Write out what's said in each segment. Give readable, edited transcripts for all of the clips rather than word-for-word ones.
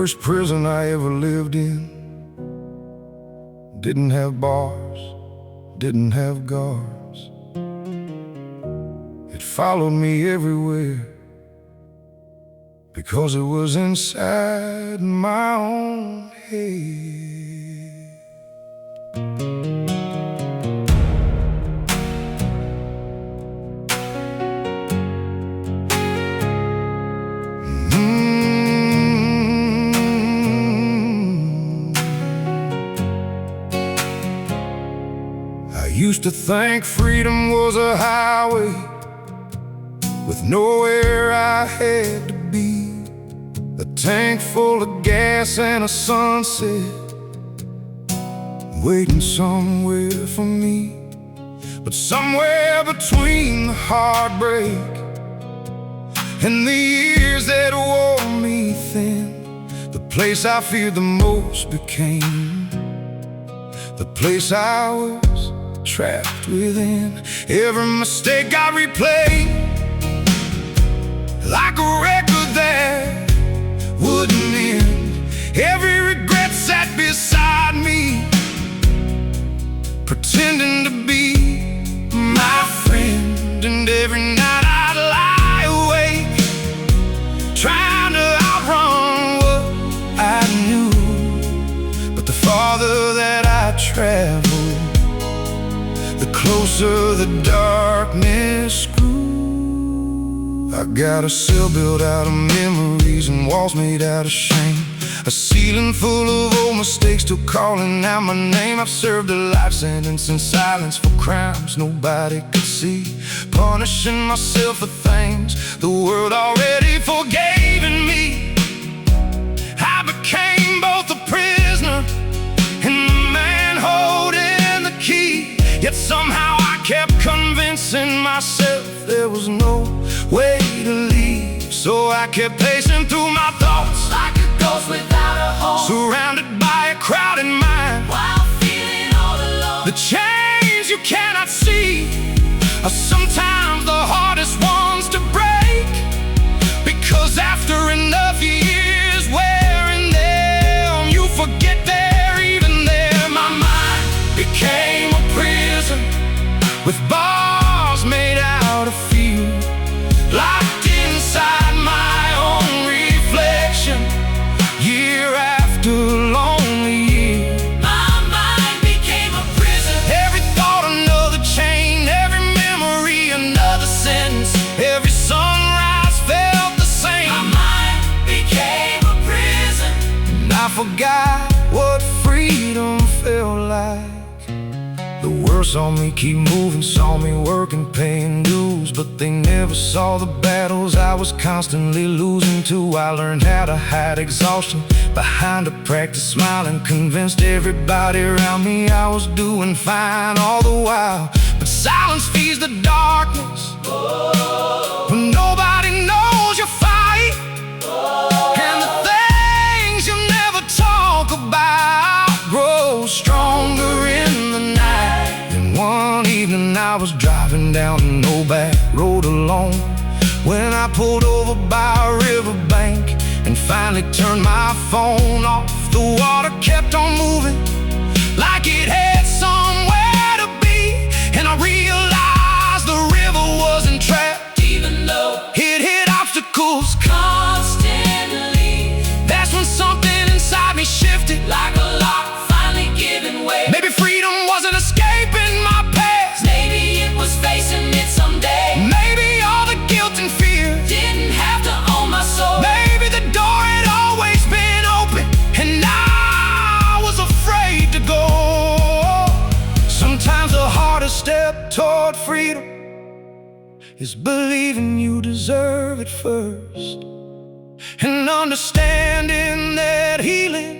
first prison I ever lived in. Didn't have bars, didn't have guards. It followed me everywhere, because it was inside my own head. I used to think freedom was a highway with nowhere I had to be, a tank full of gas and a sunset waiting somewhere for me. But somewhere between the heartbreak and the years that wore me thin, the place I feared the most became the place I was trapped within. Every mistake I replayed, like a record that wouldn't end. Every regret sat beside me, pretending to be my friend. And every night I'd lie awake, trying to outrun what I knew. But the farther that I traveled, the closer the darkness grew. I got a cell built out of memories and walls made out of shame, a ceiling full of old mistakes still calling out my name. I've served a life sentence in silence for crimes nobody could see, punishing myself for things the world already forgave in me. I became both a prisoner and the man holding the key. Yet somehow I kept convincing myself there was no way to leave. So I kept pacing through my thoughts like a ghost without a home, surrounded by a crowded mind, while feeling all alone. The chains you cannot see are sometimes the hardest ones to break, because after enough years wearing them, you forget they're even there. My mind became a prison with bars made out of fear, locked inside my own reflection, year after lonely year. My mind became a prison. Every thought another chain, every memory another sentence, every sunrise felt the same. My mind became a prison, and I forgot what freedom felt like. The world saw me keep moving, saw me working, paying dues, but they never saw the battles I was constantly losing to. I learned how to hide exhaustion behind a practice smile, and convinced everybody around me I was doing fine all the while. But silence feeds the darkness when nobody knows you fight, and the things you never talk about grow stronger in the night. One evening I was driving down an old back road alone, when I pulled over by a riverbank and finally turned my phone off. The water kept on moving like it had somewhere to be, and I realized the river wasn't trapped, even though it hit obstacles constantly. That's when something inside me shifted, like a lock finally giving way. Maybe freedom wasn't escaping my past, maybe it was facing it someday. Maybe all the guilt and fear didn't have to own my soul. Maybe the door had always been open and I was afraid to go. Sometimes the hardest step toward freedom is believing you deserve it first, and understanding that healing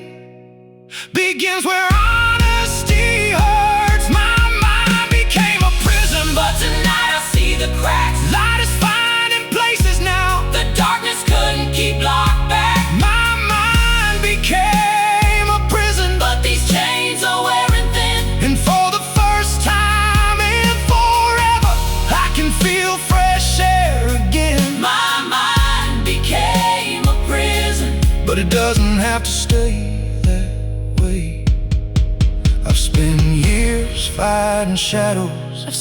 begins where honesty hurts. My mind became a prison, but tonight I see the cracks. Light is finding places now the darkness couldn't keep locked back. My mind became a prison, but these chains are wearing thin, and for the first time in forever I can feel fresh air again. My mind became a prison, but it doesn't have have to stay that way. I've spent years fighting shadows. I've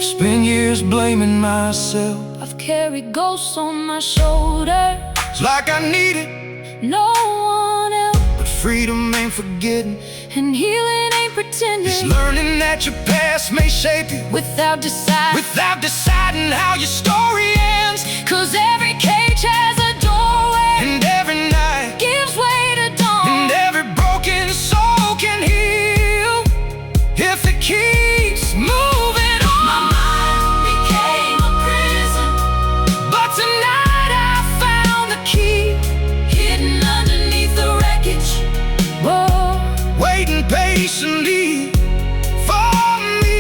spent years blaming myself. I've carried ghosts on my shoulders. It's like I needed No one else. but freedom ain't forgetting. And healing ain't pretending. It's learning that your past may shape you Without deciding how your story ends. 'Cause every cage has a doorway, And every night, gives way to dawn. and every broken soul can heal if it keeps moving on. My mind became a prison, But tonight I found the key, hidden underneath the wreckage. Whoa, waiting patiently for me.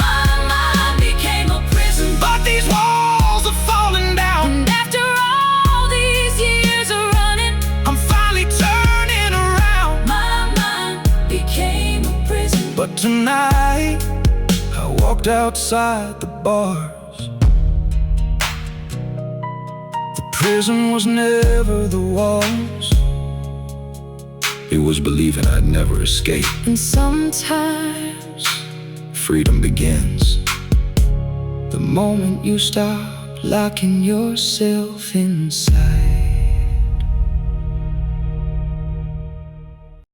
My mind became a prison, But these walls are falling down. and after all these years of running, I'm finally turning around. my mind became a prison. But tonight, I walked outside the bars. The prison was never the walls. It was believing I'd never escape. and sometimes Freedom begins the moment you stop locking yourself inside.